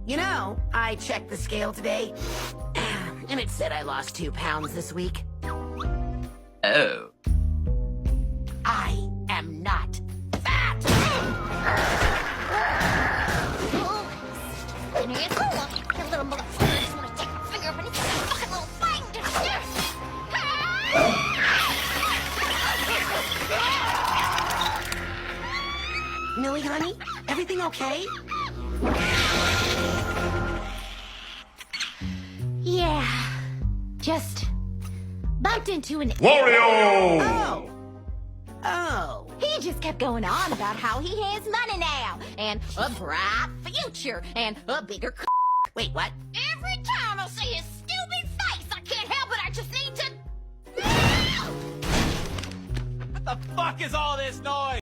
You know, I checked the scale today, and it said I lost 2 pounds this week. Oh. I am not fat. An asshole. That little motherfucker just wanna take my finger up and it's that fucking little thing. Millie, honey, everything okay? Yeah. Just bumped into an Wario! Oh. Oh. He just kept going on about how he has money now, and a bright future, and a bigger Wait, what? Every time I see his stupid face, I can't help it, I just need to... What the fuck is all this noise?